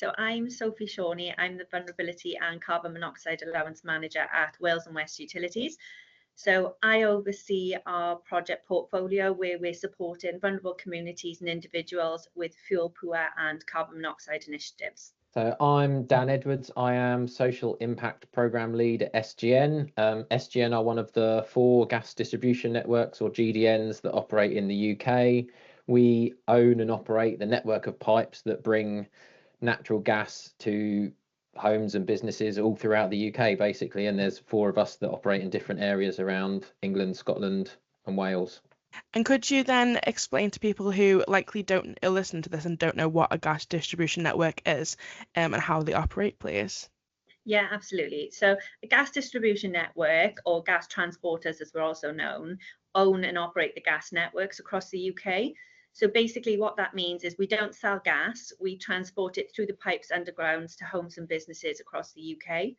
So I'm Sophie Shorney. I'm the Vulnerability and Carbon Monoxide Allowance Manager at Wales and West Utilities. So I oversee our project portfolio where we're supporting vulnerable communities and individuals with fuel poor and carbon monoxide initiatives. So I'm Dan Edwards. I am Social Impact Programme Lead at SGN. SGN are one of the 4 gas distribution networks, or GDNs, that operate in the UK. We own and operate the network of pipes that bring natural gas to homes and businesses all throughout the UK, basically. And there's 4 of us that operate in different areas around England, Scotland and Wales. And could you then explain to people who likely don't listen to this and don't know what a gas distribution network is and how they operate, please? Yeah, absolutely. So a gas distribution network, or gas transporters as we're also known, own and operate the gas networks across the UK. So basically what that means is we don't sell gas, we transport it through the pipes underground to homes and businesses across the UK.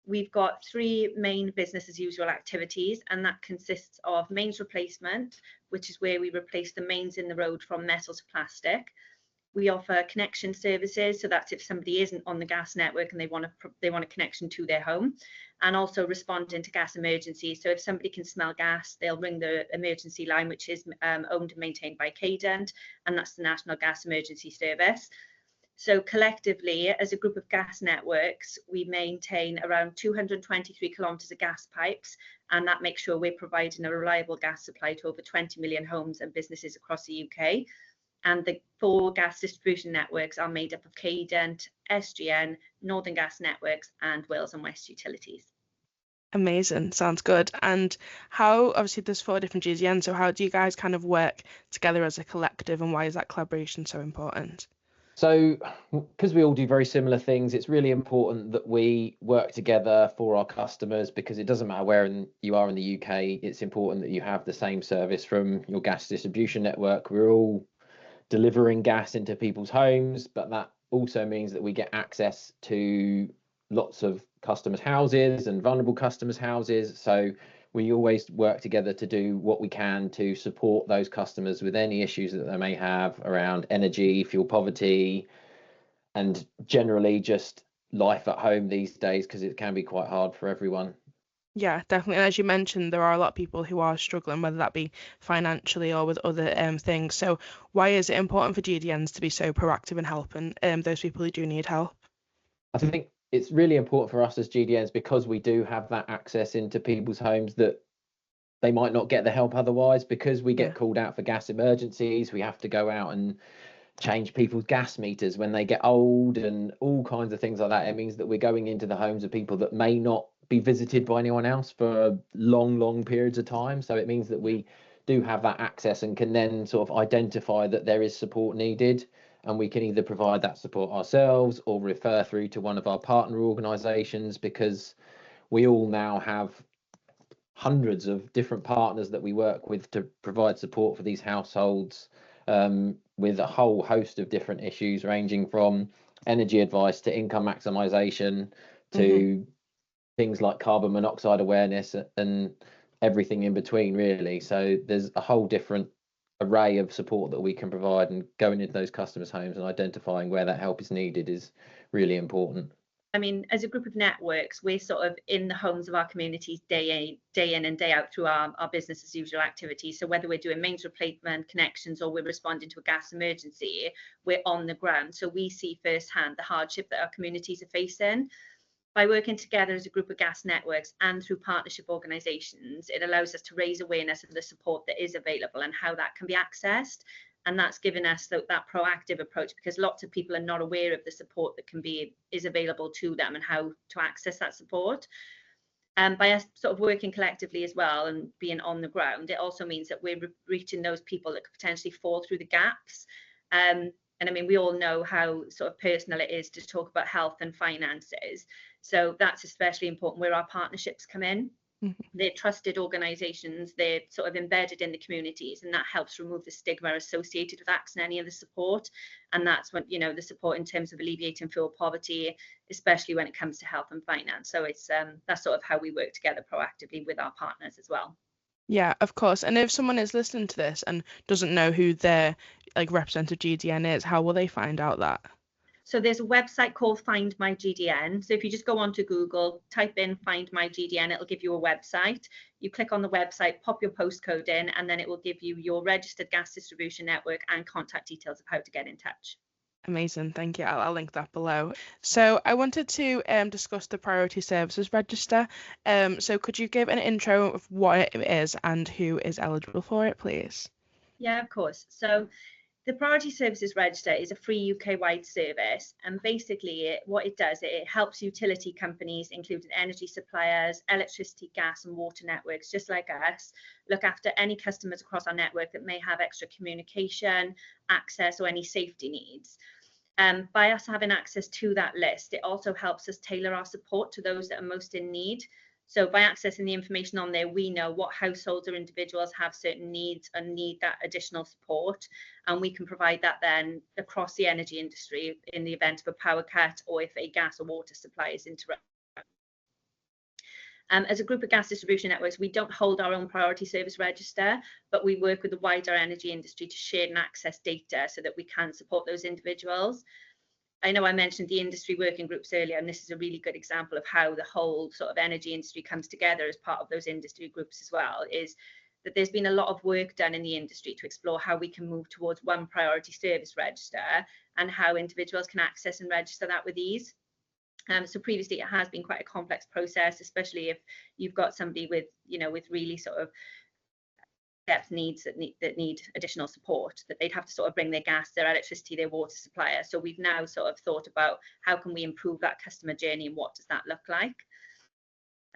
We've got 3 main business as usual activities, and that consists of mains replacement, which is where we replace the mains in the road from metal to plastic. We offer connection services, so that's if somebody isn't on the gas network and they want a connection to their home, and also responding to gas emergencies. So if somebody can smell gas, they'll ring the emergency line, which is owned and maintained by GDNs, and that's the National Gas Emergency Service. So collectively, as a group of gas networks, we maintain around 223 kilometres of gas pipes, and that makes sure we're providing a reliable gas supply to over 20 million homes and businesses across the UK. And the 4 gas distribution networks are made up of GDN, SGN, Northern Gas Networks and Wales and West Utilities. Amazing, sounds good. And how, obviously there's 4 different GDNs, so how do you guys kind of work together as a collective, and why is that collaboration so important? So because we all do very similar things, it's really important that we work together for our customers, because it doesn't matter where you are in the UK, it's important that you have the same service from your gas distribution network. We're all delivering gas into people's homes, but that also means that we get access to lots of customers' houses and vulnerable customers' houses. So we always work together to do what we can to support those customers with any issues that they may have around energy, fuel poverty, and generally just life at home these days, because it can be quite hard for everyone. Yeah, definitely. And as you mentioned, there are a lot of people who are struggling, whether that be financially or with other things. So why is it important for GDNs to be so proactive in helping those people who do need help? I think it's really important for us as GDNs, because we do have that access into people's homes that they might not get the help otherwise, because we get called out for gas emergencies. We have to go out and change people's gas meters when they get old and all kinds of things like that. It means that we're going into the homes of people that may not be visited by anyone else for long periods of time. So it means that we do have that access and can then sort of identify that there is support needed, and we can either provide that support ourselves or refer through to one of our partner organisations, because we all now have hundreds of different partners that we work with to provide support for these households, with a whole host of different issues, ranging from energy advice to income maximisation to things like carbon monoxide awareness and everything in between, really. So there's a whole different array of support that we can provide, and going into those customers' homes and identifying where that help is needed is really important. I mean, as a group of networks, we're sort of in the homes of our communities day in and day out through our business as usual activities. So whether we're doing mains replacement connections or we're responding to a gas emergency, we're on the ground. So we see firsthand the hardship that our communities are facing. By working together as a group of gas networks and through partnership organisations, it allows us to raise awareness of the support that is available and how that can be accessed. And that's given us that proactive approach, because lots of people are not aware of the support that is available to them and how to access that support. And by us sort of working collectively as well and being on the ground, it also means that we're reaching those people that could potentially fall through the gaps. And I mean, we all know how sort of personal it is to talk about health and finances. So that's especially important where our partnerships come in. They're trusted organisations, they're sort of embedded in the communities, and that helps remove the stigma associated with accessing any of the support. And that's when, you know, the support in terms of alleviating fuel poverty, especially when it comes to health and finance. So it's that's sort of how we work together proactively with our partners as well. Yeah, of course. And if someone is listening to this and doesn't know who their representative GDN is, how will they find out that? So there's a website called Find My GDN. So if you just go onto Google, type in Find My GDN, it'll give you a website. You click on the website, pop your postcode in, and then it will give you your registered gas distribution network and contact details of how to get in touch. Amazing, thank you. I'll link that below. So I wanted to discuss the Priority Services Register. So could you give an intro of what it is and who is eligible for it, please? Yeah, of course. So the Priority Services Register is a free UK-wide service, and basically what it does, it helps utility companies, including energy suppliers, electricity, gas and water networks, just like us, look after any customers across our network that may have extra communication, access or any safety needs. By us having access to that list, it also helps us tailor our support to those that are most in need. So by accessing the information on there, we know what households or individuals have certain needs and need that additional support. And we can provide that then across the energy industry in the event of a power cut or if a gas or water supply is interrupted. As a group of gas distribution networks, we don't hold our own priority service register, but we work with the wider energy industry to share and access data so that we can support those individuals. I know I mentioned the industry working groups earlier, and this is a really good example of how the whole sort of energy industry comes together as part of those industry groups as well, is that there's been a lot of work done in the industry to explore how we can move towards one priority service register and how individuals can access and register that with ease. So previously it has been quite a complex process, especially if you've got somebody with, with really sort of depth needs that need additional support, that they'd have to sort of bring their gas, their electricity, their water supplier. So we've now sort of thought about how can we improve that customer journey and what does that look like.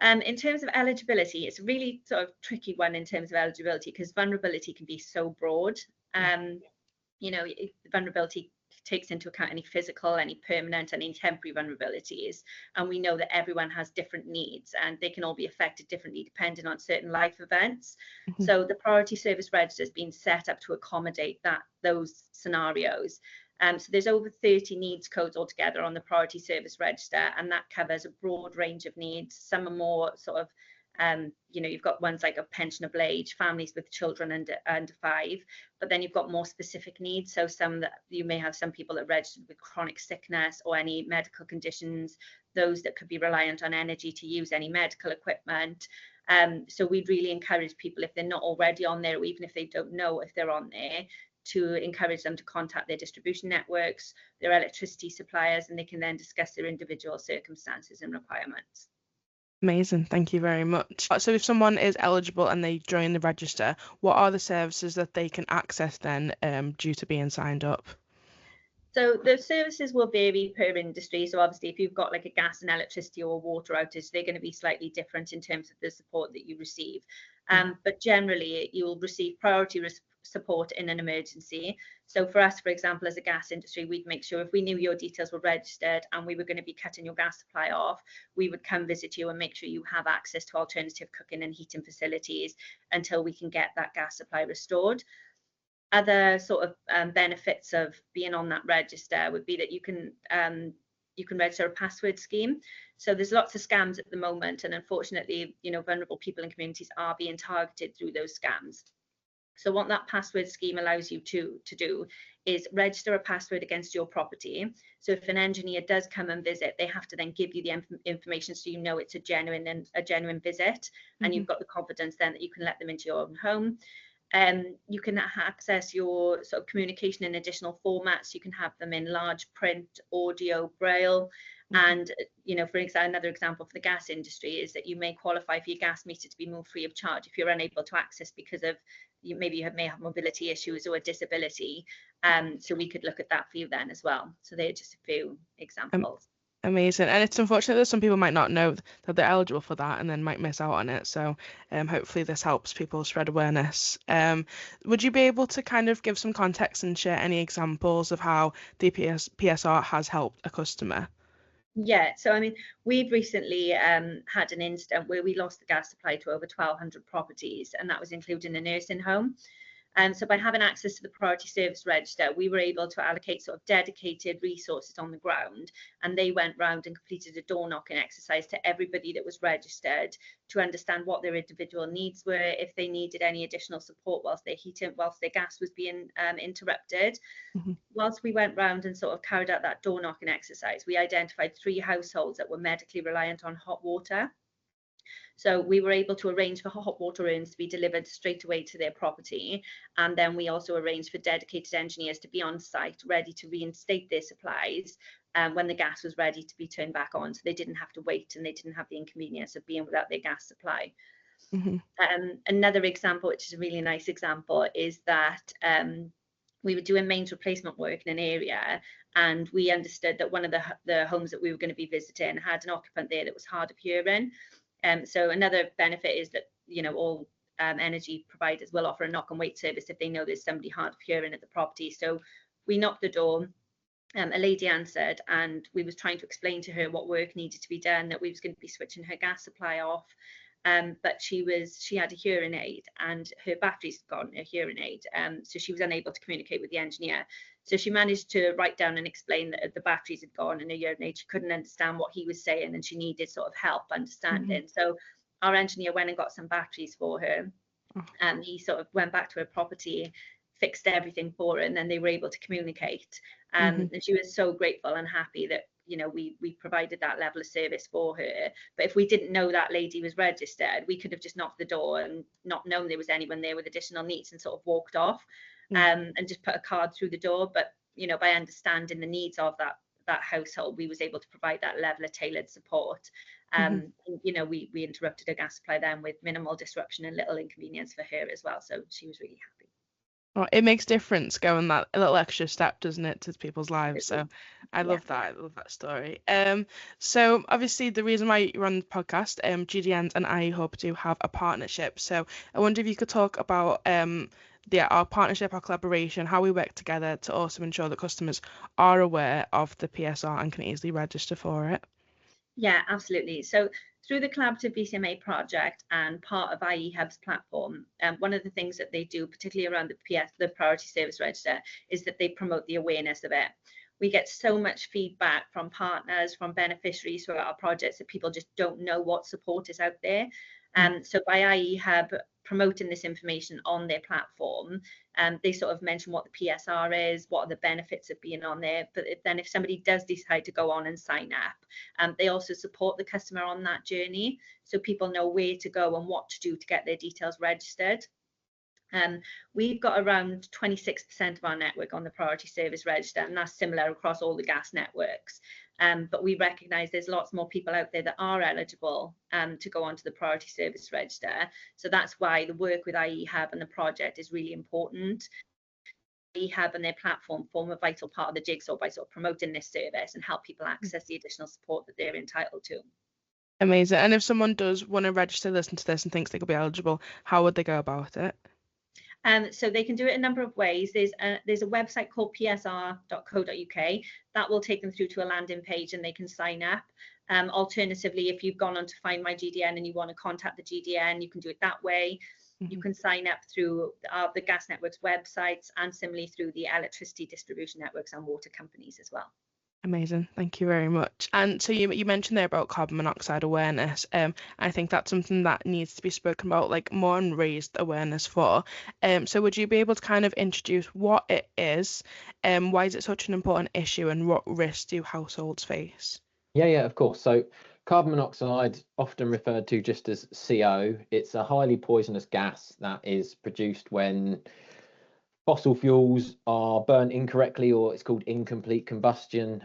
In terms of eligibility, it's a really sort of tricky one in terms of eligibility because vulnerability can be so broad. Vulnerability takes into account any physical, any permanent, and any temporary vulnerabilities. And we know that everyone has different needs and they can all be affected differently depending on certain life events. Mm-hmm. So the Priority Service Register has been set up to accommodate those scenarios. So there's over 30 needs codes altogether on the Priority Service Register, and that covers a broad range of needs. Some are more sort of you've got ones like of pensionable age, families with children under 5, but then you've got more specific needs. So some that you may have some people that are registered with chronic sickness or any medical conditions, those that could be reliant on energy to use any medical equipment. So we'd really encourage people, if they're not already on there, or even if they don't know if they're on there, to encourage them to contact their distribution networks, their electricity suppliers, and they can then discuss their individual circumstances and requirements. Amazing, thank you very much. So if someone is eligible and they join the register, what are the services that they can access then due to being signed up? So the services will vary per industry. So obviously if you've got like a gas and electricity or water outage, they're going to be slightly different in terms of the support that you receive. But generally you will receive priority support in an emergency. So for us, for example, as a gas industry, we'd make sure if we knew your details were registered and we were going to be cutting your gas supply off, we would come visit you and make sure you have access to alternative cooking and heating facilities until we can get that gas supply restored. Other sort of benefits of being on that register would be that you can register a password scheme. So there's lots of scams at the moment, and unfortunately, vulnerable people and communities are being targeted through those scams. So what that password scheme allows you to do is register a password against your property. So if an engineer does come and visit, they have to then give you the information so you know it's a genuine visit, and you've got the confidence then that you can let them into your own home. You can access your sort of communication in additional formats. You can have them in large print, audio, braille. And, for example, another example for the gas industry is that you may qualify for your gas meter to be moved free of charge if you're unable to access because of maybe you may have mobility issues or a disability. So we could look at that for you then as well. So they're just a few examples. Amazing. And it's unfortunate that some people might not know that they're eligible for that and then might miss out on it. So hopefully this helps people spread awareness. Would you be able to kind of give some context and share any examples of how the PSR has helped a customer? Yeah, so I mean, we've recently had an incident where we lost the gas supply to over 1,200 properties, and that was including a nursing home. So by having access to the priority service register, we were able to allocate sort of dedicated resources on the ground, and they went round and completed a door knocking exercise to everybody that was registered to understand what their individual needs were, if they needed any additional support whilst their gas was being interrupted. Mm-hmm. Whilst we went round and sort of carried out that door knocking exercise, we identified 3 households that were medically reliant on hot water. So we were able to arrange for hot water urns to be delivered straight away to their property. And then we also arranged for dedicated engineers to be on site, ready to reinstate their supplies when the gas was ready to be turned back on. So they didn't have to wait, and they didn't have the inconvenience of being without their gas supply. Mm-hmm. Another example, which is a really nice example, is that we were doing mains replacement work in an area, and we understood that one of the homes that we were going to be visiting had an occupant there that was hard of hearing. So another benefit is that, you know, all energy providers will offer a knock and wait service if they know there's somebody hard of hearing at the property. So we knocked the door. A lady answered, and we was trying to explain to her what work needed to be done, that we was going to be switching her gas supply off. But she had a hearing aid, and her battery's gone, her hearing aid, so she was unable to communicate with the engineer. So she managed to write down and explain that the batteries had gone and her hearing aid, she couldn't understand what he was saying, and she needed sort of help understanding. Mm-hmm. So our engineer went and got some batteries for her, and he sort of went back to her property, fixed everything for her, and then they were able to communicate. And she was so grateful and happy that, you know, we provided that level of service for her. But if we didn't know that lady was registered, we could have just knocked the door and not known there was anyone there with additional needs and sort of walked off, and just put a card through the door. But, you know, by understanding the needs of that household, we was able to provide that level of tailored support. You know, we interrupted her gas supply then with minimal disruption and little inconvenience for her as well. So she was really happy. Well, it makes difference going that a little extra step, doesn't it, to people's lives? So I love that. I love that story. So obviously the reason why you're on the podcast, GDNs and IE Hub do have a partnership. So I wonder if you could talk about our partnership, our collaboration, how we work together to also ensure that customers are aware of the PSR and can easily register for it. Yeah, absolutely. So through the collaborative BCMA project and part of IE Hub's platform, one of the things that they do, particularly around the Priority Service Register, is that they promote the awareness of it. We get so much feedback from partners, from beneficiaries throughout our projects, that people just don't know what support is out there. So by IE Hub promoting this information on their platform, they sort of mention what the PSR is, what are the benefits of being on there. But then if somebody does decide to go on and sign up, they also support the customer on that journey, so people know where to go and what to do to get their details registered. We've got around 26% of our network on the Priority Service Register, and that's similar across all the gas networks. But we recognise there's lots more people out there that are eligible to go onto the Priority Service Register. So that's why the work with IE Hub and the project is really important. IE Hub and their platform form a vital part of the jigsaw by sort of promoting this service and help people access the additional support that they're entitled to. Amazing. And if someone does want to register, listen to this and thinks they could be eligible, how would they go about it? So they can do it a number of ways. There's a website called psr.co.uk that will take them through to a landing page and they can sign up. Alternatively, if you've gone on to Find My GDN and you want to contact the GDN, you can do it that way. You can sign up through the gas networks websites, and similarly through the electricity distribution networks and water companies as well. Amazing, thank you very much. And so you mentioned there about carbon monoxide awareness. I think that's something that needs to be spoken about, like more and raised awareness for. So would you be able to kind of introduce what it is, why is it such an important issue, and what risks do households face? Yeah, of course. So carbon monoxide, often referred to just as CO, it's a highly poisonous gas that is produced when fossil fuels are burnt incorrectly, or it's called incomplete combustion,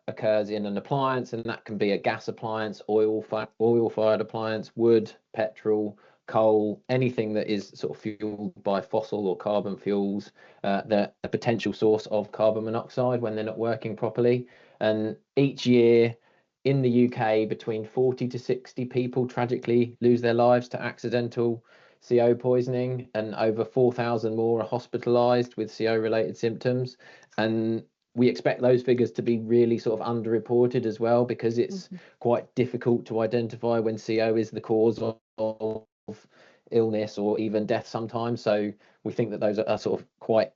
occurs in an appliance, and that can be a gas appliance, oil-fired appliance, wood, petrol, coal, anything that is sort of fueled by fossil or carbon fuels, a potential source of carbon monoxide when they're not working properly. And each year in the UK, between 40 to 60 people tragically lose their lives to accidental CO poisoning, and over 4,000 more are hospitalised with CO related symptoms. And we expect those figures to be really sort of underreported as well, because it's quite difficult to identify when CO is the cause of illness or even death sometimes. So we think that those are sort of quite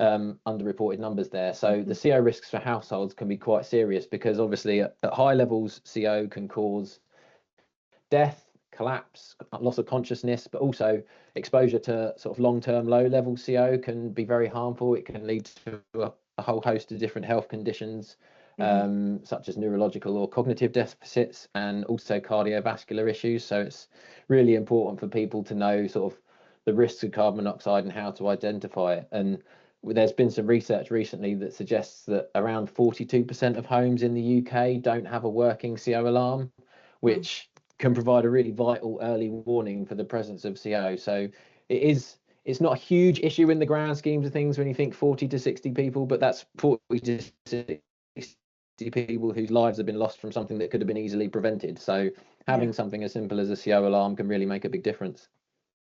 underreported numbers there. So the CO risks for households can be quite serious, because obviously at high levels, CO can cause death, collapse, loss of consciousness, but also exposure to sort of long-term low-level CO can be very harmful. It can lead to a whole host of different health conditions, such as neurological or cognitive deficits, and also cardiovascular issues. So it's really important for people to know sort of the risks of carbon monoxide and how to identify it. And there's been some research recently that suggests that around 42% of homes in the UK don't have a working CO alarm, which can provide a really vital early warning for the presence of CO. So it's not a huge issue in the grand schemes of things when you think 40 to 60 people, but that's 40 to 60 people whose lives have been lost from something that could have been easily prevented. So having something as simple as a CO alarm can really make a big difference.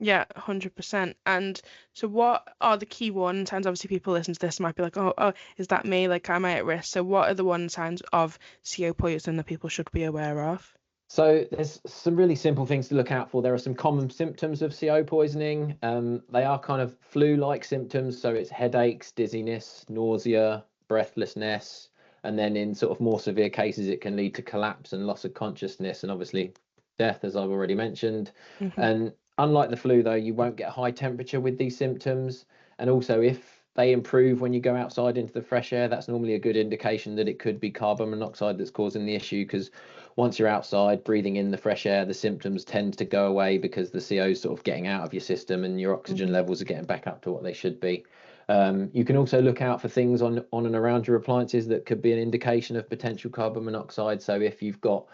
Yeah, 100%. And so what are the key warning signs? Obviously, people listen to this might be like, oh, is that me? Like, am I at risk? So what are the warning signs of CO poisoning that people should be aware of? So there's some really simple things to look out for. There are some common symptoms of CO poisoning. They are kind of flu-like symptoms. So it's headaches, dizziness, nausea, breathlessness. And then in sort of more severe cases, it can lead to collapse and loss of consciousness, and obviously death, as I've already mentioned. And unlike the flu, though, you won't get high temperature with these symptoms. And also, if they improve when you go outside into the fresh air, that's normally a good indication that it could be carbon monoxide that's causing the issue, because once you're outside breathing in the fresh air, the symptoms tend to go away because the CO is sort of getting out of your system and your oxygen levels are getting back up to what they should be. You can also look out for things on and around your appliances that could be an indication of potential carbon monoxide. So if you've got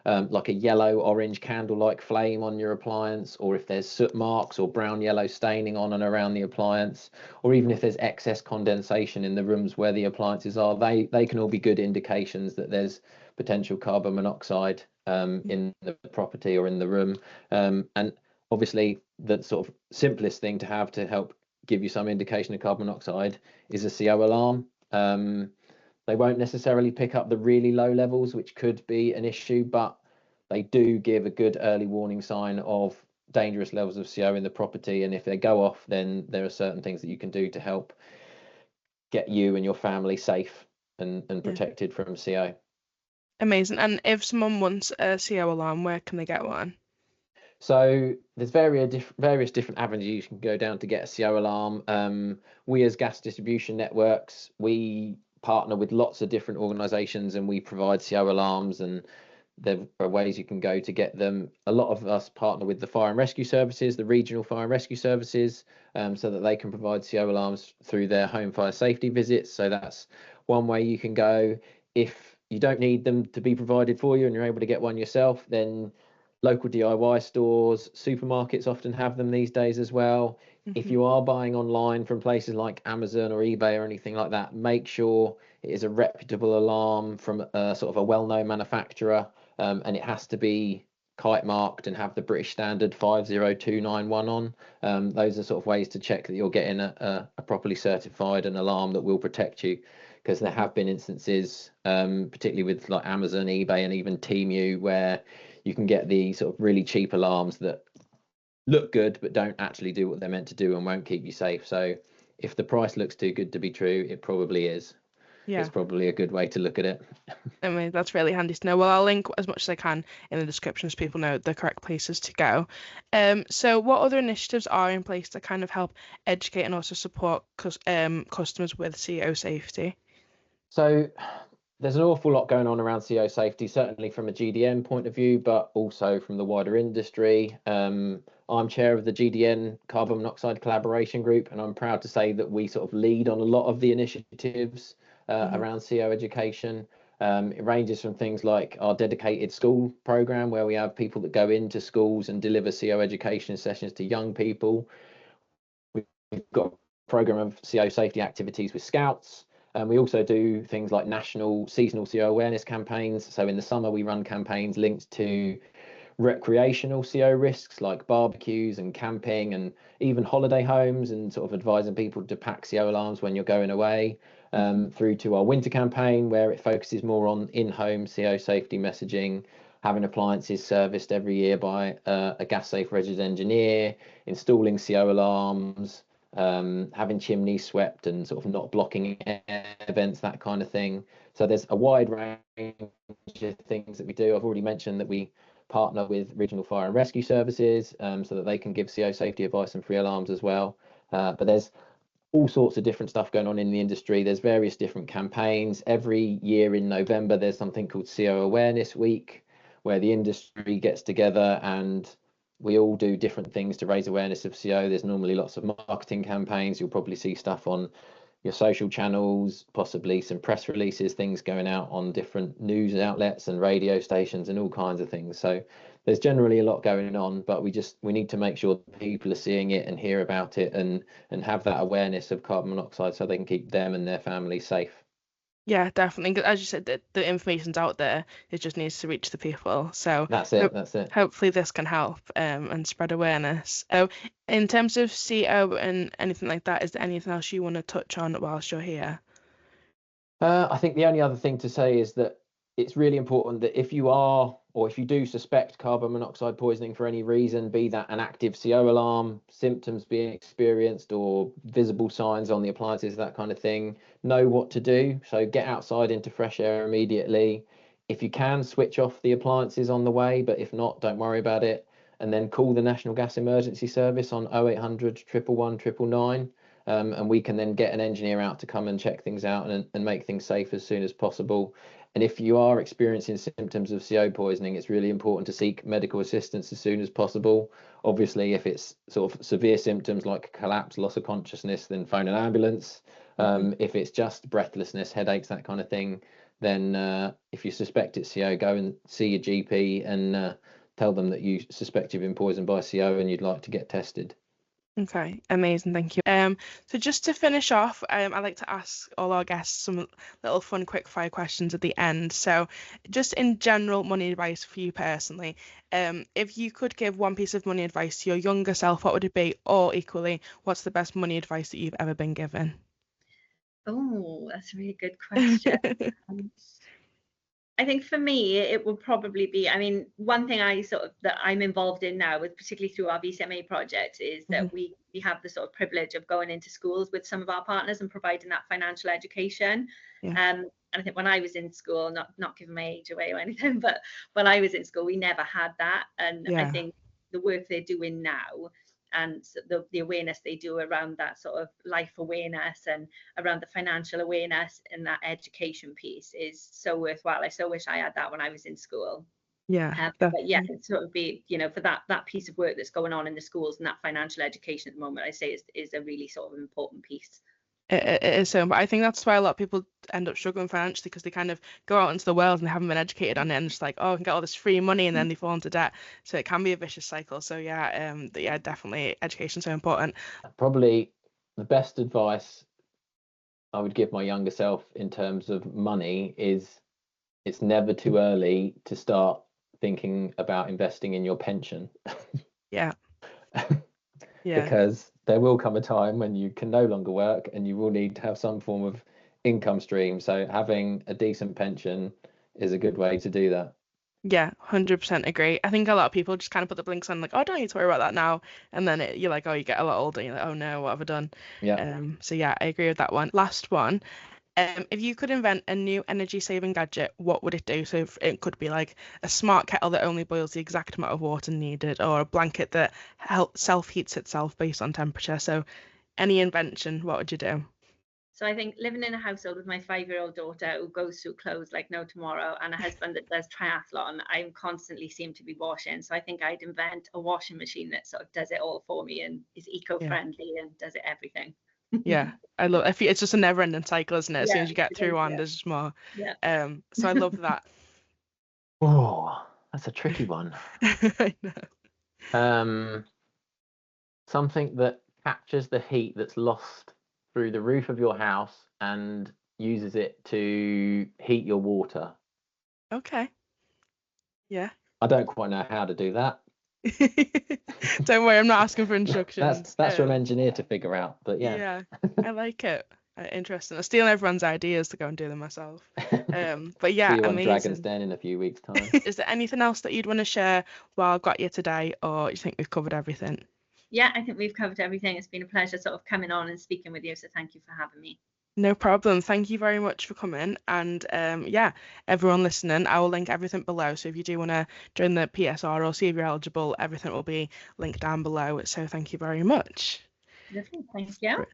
like a yellow orange candle-like flame on your appliance, or if there's soot marks or brown yellow staining on and around the appliance, or even if there's excess condensation in the rooms where the appliances are, they can all be good indications that there's potential carbon monoxide in the property or in the room. And obviously the sort of simplest thing to have to help give you some indication of carbon monoxide is a CO alarm. They won't necessarily pick up the really low levels, which could be an issue, but they do give a good early warning sign of dangerous levels of CO in the property. And if they go off, then there are certain things that you can do to help get you and your family safe and protected from CO. Amazing. And if someone wants a CO alarm, where can they get one? So there's various different avenues you can go down to get a CO alarm. We as gas distribution networks, we partner with lots of different organisations and we provide CO alarms, and there are ways you can go to get them. A lot of us partner with the fire and rescue services, the regional fire and rescue services, so that they can provide CO alarms through their home fire safety visits. So that's one way you can go. If you don't need them to be provided for you and you're able to get one yourself, then local DIY stores, supermarkets often have them these days as well. If you are buying online from places like Amazon or eBay or anything like that, make sure it is a reputable alarm from a sort of a well-known manufacturer, and it has to be kite marked and have the British standard 50291 on. Those are sort of ways to check that you're getting a properly certified an alarm that will protect you, because there have been instances, particularly with like Amazon, eBay, and even Temu, where you can get the sort of really cheap alarms that look good but don't actually do what they're meant to do and won't keep you safe. So if the price looks too good to be true, it probably is. Yeah. It's probably a good way to look at it. I mean, that's really handy to know. Well, I'll link as much as I can in the description so people know the correct places to go. So what other initiatives are in place to kind of help educate and also support customers with CO safety? So there's an awful lot going on around CO safety, certainly from a GDN point of view, but also from the wider industry. I'm chair of the GDN Carbon Monoxide Collaboration Group, and I'm proud to say that we sort of lead on a lot of the initiatives around CO education. It ranges from things like our dedicated school program, where we have people that go into schools and deliver CO education sessions to young people. We've got a program of CO safety activities with Scouts. And we also do things like national seasonal CO awareness campaigns. So in the summer, we run campaigns linked to recreational CO risks like barbecues and camping and even holiday homes, and sort of advising people to pack CO alarms when you're going away, through to our winter campaign, where it focuses more on in-home CO safety messaging. having appliances serviced every year by a gas safe registered engineer, installing CO alarms, having chimneys swept and sort of not blocking air vents, that kind of thing. So there's a wide range of things that we do. I've already mentioned that we partner with regional fire and rescue services, so that they can give CO safety advice and free alarms as well. But there's all sorts of different stuff going on in the industry. There's various different campaigns. Every year in November, there's something called CO Awareness Week, where the industry gets together and we all do different things to raise awareness of CO. There's normally lots of marketing campaigns. You'll probably see stuff on your social channels, possibly some press releases, things going out on different news outlets and radio stations and all kinds of things. So there's generally a lot going on, but we need to make sure people are seeing it and hear about it and have that awareness of carbon monoxide so they can keep them and their families safe. Yeah, definitely. 'Cause as you said, the information's out there. It just needs to reach the people. So that's it. Hopefully this can help and spread awareness. So in terms of CO and anything like that, is there anything else you want to touch on whilst you're here? I think the only other thing to say is that it's really important that if you do suspect carbon monoxide poisoning for any reason, be that an active CO alarm, symptoms being experienced, or visible signs on the appliances, that kind of thing, know what to do. So get outside into fresh air immediately. If you can, switch off the appliances on the way, but if not, don't worry about it. And then call the National Gas Emergency Service on 0800 111 999. And we can then get an engineer out to come and check things out and make things safe as soon as possible. And if you are experiencing symptoms of CO poisoning, it's really important to seek medical assistance as soon as possible. Obviously, if it's sort of severe symptoms like collapse, loss of consciousness, then phone an ambulance. If it's just breathlessness, headaches, that kind of thing, then if you suspect it's CO, go and see your GP and tell them that you suspect you've been poisoned by CO and you'd like to get tested. Okay, amazing, thank you. So just to finish off, I like to ask all our guests some little fun quick fire questions at the end. So just in general money advice for you personally, if you could give one piece of money advice to your younger self, what would it be? Or equally, what's the best money advice that you've ever been given? Oh, that's a really good question. I think for me, it would probably be, I mean, one thing that I'm involved in now, with particularly through our VCMA project, is that we have the sort of privilege of going into schools with some of our partners and providing that financial education. And I think when I was in school, not giving my age away or anything, but when I was in school, we never had that. And I think the work they're doing now and the awareness they do around that sort of life awareness and around the financial awareness and that education piece is so worthwhile. I so wish I had that when I was in school. But yeah, it sort of be, for that piece of work that's going on in the schools and that financial education at the moment, I say is a really sort of important piece. It is so, but I think that's why a lot of people end up struggling financially, because they kind of go out into the world and they haven't been educated on it and just like, oh, I can get all this free money, and then they fall into debt. So it can be a vicious cycle. So yeah, definitely education so important. Probably the best advice I would give my younger self in terms of money is it's never too early to start thinking about investing in your pension. Yeah. Because there will come a time when you can no longer work and you will need to have some form of income stream. So having a decent pension is a good way to do that. Yeah, 100% agree. I think a lot of people just kind of put the blinks on, like, oh, I don't need to worry about that now. And then you're like, oh, you get a lot older, and you're like, oh no, what have I done? Yeah. So yeah, I agree with that one. Last one. If you could invent a new energy-saving gadget, what would it do? So it could be like a smart kettle that only boils the exact amount of water needed, or a blanket that self-heats itself based on temperature. So any invention, what would you do? So I think living in a household with my 5-year-old daughter who goes through clothes like no tomorrow, and a husband that does triathlon, I constantly seem to be washing. So I think I'd invent a washing machine that sort of does it all for me and is eco-friendly and does it everything. Yeah, I love it. It's just a never-ending cycle, isn't it? As soon as you get through one, there's just more. So I love that. Oh, that's a tricky one. I know. Something that captures the heat that's lost through the roof of your house and uses it to heat your water. Okay. Yeah. I don't quite know how to do that. Don't worry, I'm not asking for instructions. That's for an engineer to figure out, but yeah. I like it. Interesting. I'm stealing everyone's ideas to go and do them myself. But yeah, See you on Dragon's amazing. Den in a few weeks' time. Is there anything else that you'd want to share while I've got you today, or you think we've covered everything? Yeah, I think we've covered everything. It's been a pleasure sort of coming on and speaking with you. So thank you for having me. No problem. Thank you very much for coming. And yeah, everyone listening, I will link everything below. So if you do want to join the PSR or see if you're eligible, everything will be linked down below. So thank you very much. Lovely. Thank you.